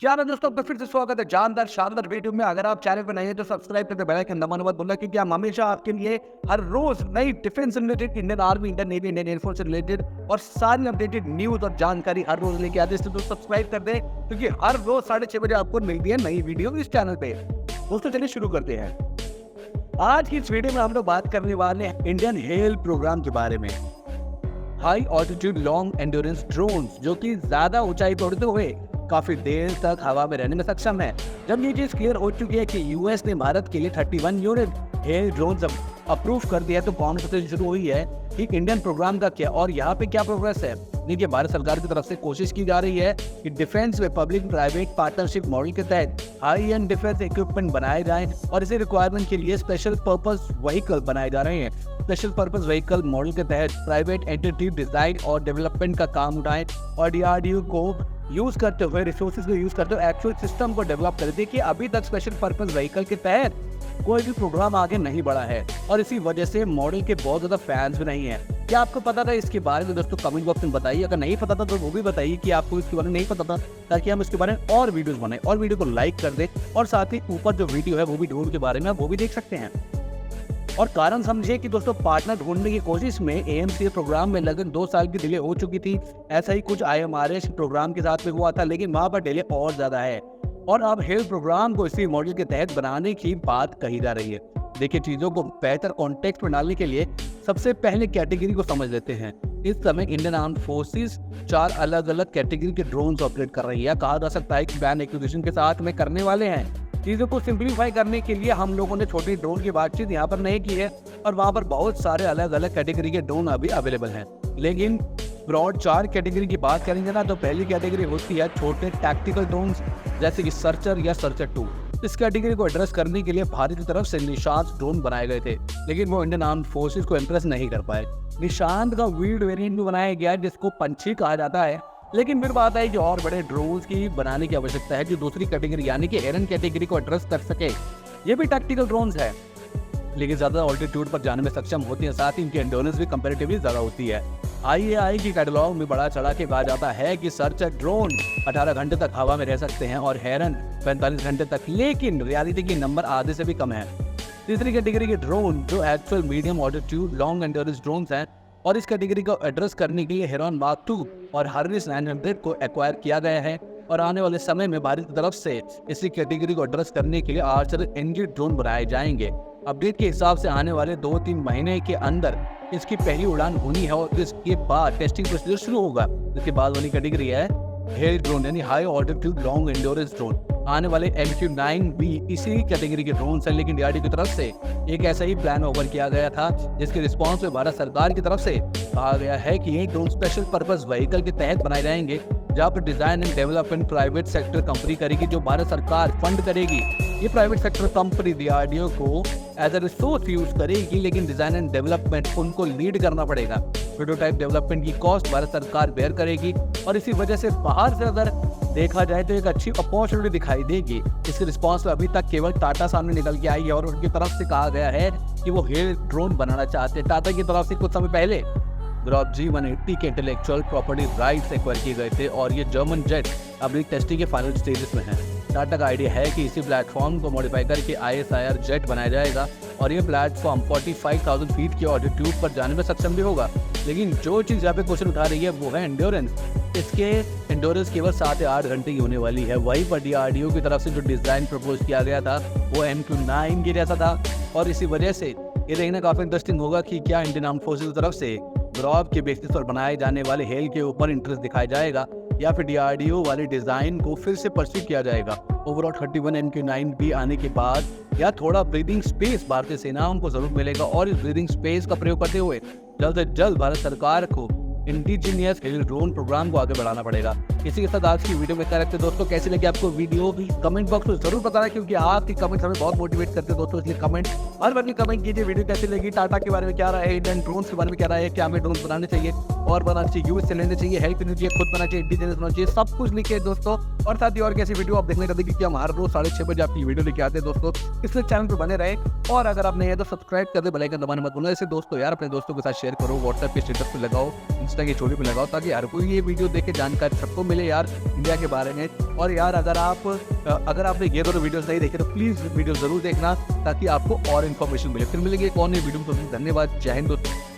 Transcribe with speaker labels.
Speaker 1: क्या ना दोस्तों, आपका फिर से स्वागत है जानदार शानदार वीडियो में। अगर आप चैनल पर नए हैं तो सब्सक्राइब करके बेल आइकन दबाना मत भूलना, क्योंकि हम हमेशा आपके लिए हर रोज नई डिफेंस से related, Indian army, Indian navy, Indian air force से रिलेटेड और सारी अपडेटेड न्यूज और जानकारी हर रोज लेके आते हैं। तो सब्सक्राइब कर दें, क्योंकि हर रोज 6:30 बजे आपको मिलती है नई वीडियो इस चैनल पे। दोस्तों चलिए शुरू करते हैं। आज की इस वीडियो में हम लोग बात करने वाले हैं इंडियन हेल प्रोग्राम के बारे में। High altitude long endurance drones, जो कि ज्यादा ऊंचाई पर उड़ते हुए काफी देर तक हवा में रहने में सक्षम है। जब ये चीज क्लियर हो चुकी है कि यूएस ने भारत के लिए 31 यूनिट हेल ड्रोन्स अप्रूव कर दिया, तो कॉन्वर्सेशन शुरू हुई है कि इंडियन प्रोग्राम का क्या और यहाँ पे क्या प्रोग्रेस है। देखिए, भारत सरकार की तरफ से कोशिश की जा रही है कि डिफेंस में पब्लिक प्राइवेट पार्टनरशिप मॉडल के तहत हाई एंड डिफेंस इक्विपमेंट बनाए जाएं और इसी रिक्वायरमेंट के लिए स्पेशल पर्पस व्हीकल बनाए जा रहे हैं। स्पेशल पर्पस व्हीकल मॉडल के तहत प्राइवेट एंटिटी डिजाइन और डेवलपमेंट का काम उठाएं और डीआरडीओ को यूज करते हुए, रिसोर्सेज को यूज करते हुए एक्चुअल सिस्टम को डेवलप कर दी। कि अभी तक स्पेशल पर्पस व्हीकल के तहत कोई भी प्रोग्राम आगे नहीं बढ़ा है और इसी वजह से मॉडल के बहुत ज्यादा फैंस भी नहीं है। क्या आपको पता था इसके बारे में? दोस्तों कमेंट बॉक्स में बताइए। अगर नहीं पता था तो वो भी बताइए कि आपको इसके बारे में नहीं पता था, ताकि हम इसके बारे में और वीडियोस बनाएं। और वीडियो को लाइक कर दें और साथ ही ऊपर जो वीडियो है वो भी ड्रोन के बारे में वो भी देख सकते हैं। और कारण समझिए कि दोस्तों पार्टनर ढूंढने की कोशिश में एएमसीए प्रोग्राम में लगभग 2 साल की डिले हो चुकी थी। ऐसा ही कुछ आईएमआरएस प्रोग्राम के साथ में हुआ था, लेकिन वहां पर डिले और ज्यादा है और अब हेल प्रोग्राम को इसी मॉडल के तहत बनाने की बात कही जा रही है। देखिए, चीजों को बेहतर कॉन्टेक्स्ट में डालने के लिए सबसे पहले कैटेगरी को समझ लेते हैं। इस समय इंडियन आर्म फोर्सेस 4 अलग अलग कैटेगरी के ड्रोन्स ऑपरेट कर रही है। कहा जा सकता है कि बैन एक्विजिशन के साथ में करने वाले हैं। चीज़ों को सिंप्लीफाई करने के लिए हम लोगों ने छोटी ड्रोन की बातचीत यहाँ पर नहीं की है और वहाँ पर बहुत सारे अलग अलग कैटेगरी के ड्रोन अभी अवेलेबल हैं। लेकिन ब्रॉड 4 कैटेगरी की बात करेंगे ना, तो पहली कैटेगरी होती है छोटे टैक्टिकल ड्रोन्स, जैसे कि सर्चर या सर्चर 2। इस कैटेगरी को एड्रेस करने के लिए भारत की तरफ से निशांत ड्रोन बनाए गए थे, लेकिन वो इंडियन आर्म फोर्सेस को इम्प्रेस नहीं कर पाए। निशांत का वील्ड वेरिएंट भी बनाया गया है, जिसको पंछी कहा जाता है। लेकिन फिर बात है कि और बड़े ड्रोन्स की बनाने की आवश्यकता है, जो दूसरी कैटेगरी यानी कि एरन कैटेगरी को एड्रेस कर सके। ये भी टैक्टिकल ड्रोन्स है, लेकिन ज्यादा ऑल्टीट्यूड पर जाने में सक्षम होती है। साथ ही इनकी एंड्योरेंस भी कंपैरेटिवली ज्यादा होती है। आईएआई की कैटलॉग में बड़ा चढ़ा के कहा जाता है कि सर्चर ड्रोन 18 घंटे तक हवा में रह सकते हैं और हेरन 45 घंटे तक, लेकिन रियलिटी की नंबर आधे से भी कम है। तीसरी कैटेगरी के ड्रोन जो actual medium altitude long endurance drones हैं, और इस कैटेगरी को एड्रेस करने के लिए हेरॉन मार्क 2 और हार्रिस 900 को एक्वायर किया गया है। और आने वाले समय में भारत की तरफ से इसी कैटेगरी को एड्रेस करने के लिए आर्चर एनजी ड्रोन बनाए जाएंगे। अपडेट के हिसाब से आने वाले 2-3 महीने के अंदर इसकी पहली उड़ान होनी है और इसके बाद टेस्टिंग प्रोसीजर शुरू होगा। इसके बाद वाली कैटेगरी है हेल ड्रोन, यानी high altitude long endurance drone. आने वाले MQ-9 भी इसी कैटेगरी के ड्रोन है, लेकिन डीआरडीओ की तरफ से एक ऐसा ही प्लान ओवर किया गया था, जिसके रिस्पांस में भारत सरकार की तरफ से कहा गया है कि ये ड्रोन स्पेशल पर्पस व्हीकल के तहत बनाए जाएंगे, जहाँ पर design and development private sector company करेगी, जो भारत सरकार फंड करेगी। ये प्राइवेट सेक्टर कंपनी डीआरडीओ को एज ए रिसोर्स यूज करेगी, लेकिन डिजाइन एंड डेवलपमेंट उनको लीड करना पड़ेगा। प्रोटोटाइप डेवलपमेंट की कॉस्ट भारत सरकार बेयर करेगी और इसी वजह से बाहर से अगर देखा जाए तो एक अच्छी अपॉर्चुनिटी दिखाई देगी। इसके रिस्पॉन्स में अभी तक केवल टाटा सामने निकल के आई है और उनकी तरफ से कहा गया है कि वो हेल ड्रोन बनाना चाहते हैं। टाटा की तरफ से कुछ समय पहले ग्रॉप G180 के इंटेलेक्चुअल प्रॉपर्टी राइट्स एक्वायर किए गए थे और ये जर्मन जेट अभी टेस्टिंग के फाइनल स्टेजेस में है। टाटा का आइडिया है कि इसी प्लेटफॉर्म को मॉडिफाई करके ISIR जेट बनाया जाएगा और ये प्लेटफॉर्म 45,000 फीट की ऑल्टीट्यूड पर जाने में सक्षम भी होगा। लेकिन जो चीज़ यहाँ पे क्वेश्चन उठा रही है वो है एंड्योरेंस। इसके एंड्योरेंस केवल 7 या 8 घंटे की होने वाली है। वहीं पर डीआरडीओ की तरफ से जो डिज़ाइन प्रपोज किया गया था वो MQ-9 के जैसा था और इसी वजह से ये देखना काफ़ी इंटरेस्टिंग होगा कि क्या इंडियन आर्म फोर्सेज की तरफ से ग्रॉप के बेसिस पर बनाए जाने वाले हेल के ऊपर इंटरेस्ट दिखाया जाएगा या फिर डीआरडीओ वाले डिजाइन को फिर से परस्यू किया जाएगा। ओवरऑल 31 MQ-9 भी आने के बाद या थोड़ा ब्रीदिंग स्पेस भारतीय सेनाओं को जरूर मिलेगा और इस ब्रीदिंग स्पेस का प्रयोग करते हुए जल्द से जल्द भारत सरकार को इंडिजीनियस हेल ड्रोन प्रोग्राम को आगे बढ़ाना पड़ेगा। इसी के साथ आज की वीडियो में क्या रखते दोस्तों, कैसी लगी आपको वीडियो भी कमेंट बॉक्स में जरूर बताना, क्योंकि आपकी कमेंट हमें बहुत मोटिवेट करते हैं दोस्तों। इसलिए कमेंट हर बार कमेंट कीजिए वीडियो कैसी लगी, टाटा के बारे में क्या रहा है, इंडियन ड्रोन्स के बारे में क्या रहा है, क्या हमें ड्रोन बनाने चाहिए और बनाना चाहिए, यूएस से लेने चाहिए, हेल्प करनी चाहिए, खुद बनाना चाहिए, इंडिजीनियस बनाना चाहिए, सब कुछ लिखे दोस्तों। और साथ ही और कैसी वीडियो आप देखने का देखिए कि हम हर रोज 6:30 बजे आपकी वीडियो लेके आते हैं दोस्तों। इसलिए चैनल पर बने रहे और अगर आप नहीं है तो सब्सक्राइब कर दे, बेल आइकन दबाना मत भूलना। ऐसे दोस्तों यार अपने दोस्तों के साथ शेयर करो, व्हाट्सएप पे स्टेटस पे लगाओ, इंस्टा की स्टोरी पे लगाओ, ताकि हर कोई ये वीडियो देख के जानकारी सबको मिले यार इंडिया के बारे में। और यार अगर आपने ये दोनों वीडियोस नहीं देखे तो प्लीज़ वीडियो ज़रूर देखना, ताकि आपको और इन्फॉर्मेशन मिले। फिर मिलेंगे एक और नई वीडियो में। धन्यवाद, जय हिंद दोस्तों।